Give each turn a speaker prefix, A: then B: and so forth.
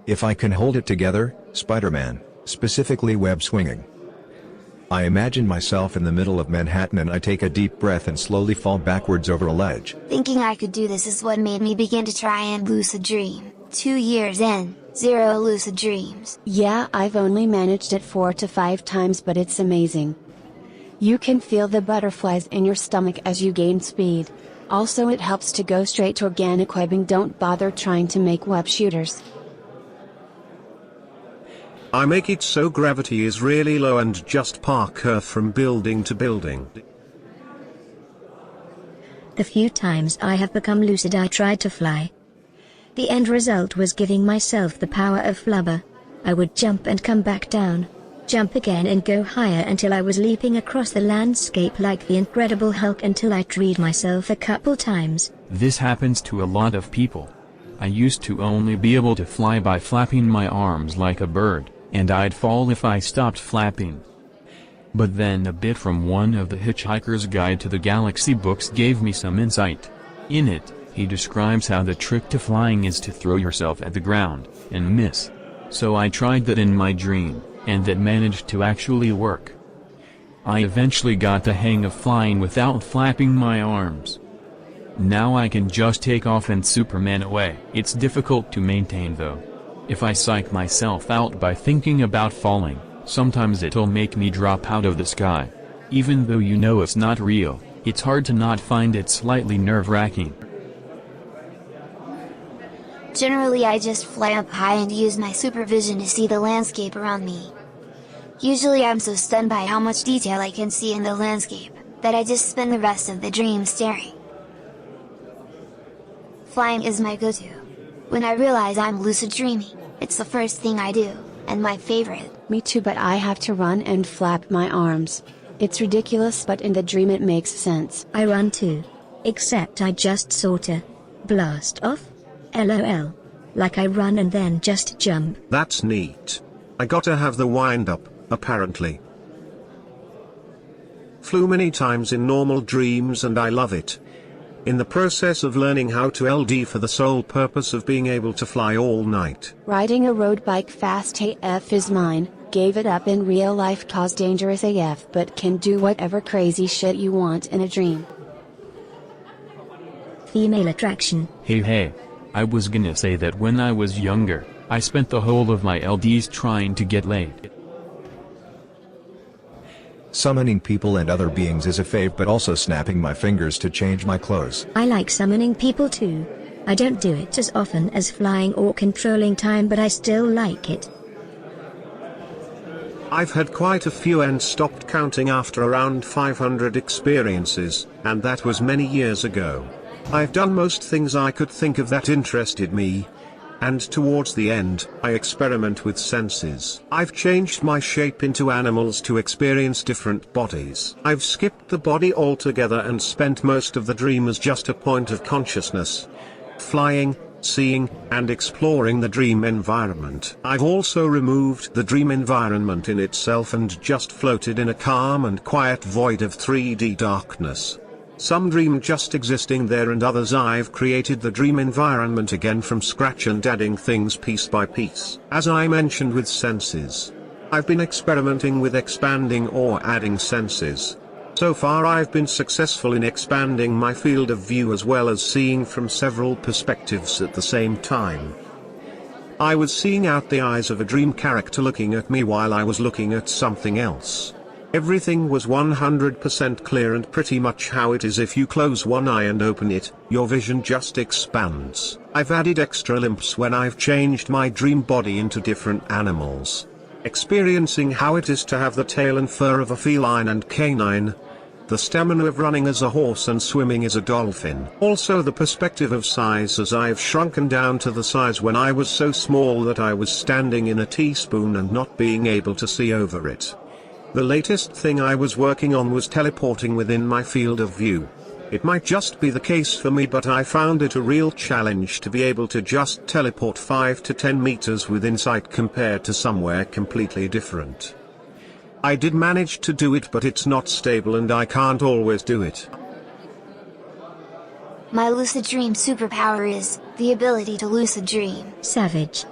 A: If I can hold it together, Spider-Man, specifically web swinging. I imagine myself in the middle of Manhattan and I take a deep breath and slowly fall backwards over a ledge.
B: Thinking I could do this is what made me begin to try and lucid dream. 2 years in, 0 lucid dreams.
C: Yeah, I've only managed it 4 to 5 times, but it's amazing. You can feel the butterflies in your stomach as you gain speed. Also, it helps to go straight to organic webbing. Don't bother trying to make web shooters.
D: I make it so gravity is really low and just park her from building to building.
E: The few times I have become lucid I tried to fly. The end result was giving myself the power of flubber. I would jump and come back down, jump again and go higher until I was leaping across the landscape like the Incredible Hulk until I treed myself a couple times.
F: This happens to a lot of people. I used to only be able to fly by flapping my arms like a bird, and I'd fall if I stopped flapping. But then a bit from one of the Hitchhiker's Guide to the Galaxy books gave me some insight. In it, he describes how the trick to flying is to throw yourself at the ground, and miss. So I tried that in my dream, and that managed to actually work. I eventually got the hang of flying without flapping my arms. Now I can just take off and Superman away. It's difficult to maintain though. If I psych myself out by thinking about falling, sometimes it'll make me drop out of the sky. Even though you know it's not real, it's hard to not find it slightly nerve-wracking.
B: Generally I just fly up high and use my supervision to see the landscape around me. Usually I'm so stunned by how much detail I can see in the landscape, that I just spend the rest of the dream staring. Flying is my go-to. When I realize I'm lucid dreaming, it's the first thing I do, and my favorite.
C: Me too, but I have to run and flap my arms. It's ridiculous, but in the dream it makes sense.
E: I run too. Except I just sorta blast off. LOL. Like I run and then just jump.
D: That's neat. I gotta have the wind up, apparently. Flew many times in normal dreams and I love it. In the process of learning how to LD for the sole purpose of being able to fly all night.
C: Riding a road bike fast AF is mine. Gave it up in real life cause dangerous AF, but can do whatever crazy shit you want in a dream.
E: Female attraction.
F: Hey, I was gonna say that when I was younger, I spent the whole of my LDs trying to get laid.
A: Summoning people and other beings is a fave, but also snapping my fingers to change my clothes.
E: I like summoning people too. I don't do it as often as flying or controlling time, but I still like it.
D: I've had quite a few and stopped counting after around 500 experiences, and that was many years ago. I've done most things I could think of that interested me. And towards the end, I experiment with senses. I've changed my shape into animals to experience different bodies. I've skipped the body altogether and spent most of the dream as just a point of consciousness. Flying, seeing, and exploring the dream environment. I've also removed the dream environment in itself and just floated in a calm and quiet void of 3D darkness. Some dream just existing there and others I've created the dream environment again from scratch and adding things piece by piece. As I mentioned with senses, I've been experimenting with expanding or adding senses. So far I've been successful in expanding my field of view as well as seeing from several perspectives at the same time. I was seeing out the eyes of a dream character looking at me while I was looking at something else. Everything was 100% clear and pretty much how it is if you close one eye and open it, your vision just expands. I've added extra limbs when I've changed my dream body into different animals. Experiencing how it is to have the tail and fur of a feline and canine. The stamina of running as a horse and swimming as a dolphin. Also the perspective of size as I've shrunken down to the size when I was so small that I was standing in a teaspoon and not being able to see over it. The latest thing I was working on was teleporting within my field of view. It might just be the case for me, but I found it a real challenge to be able to just teleport 5 to 10 meters within sight compared to somewhere completely different. I did manage to do it, but it's not stable and I can't always do it.
B: My lucid dream superpower is the ability to lucid dream.
E: Savage.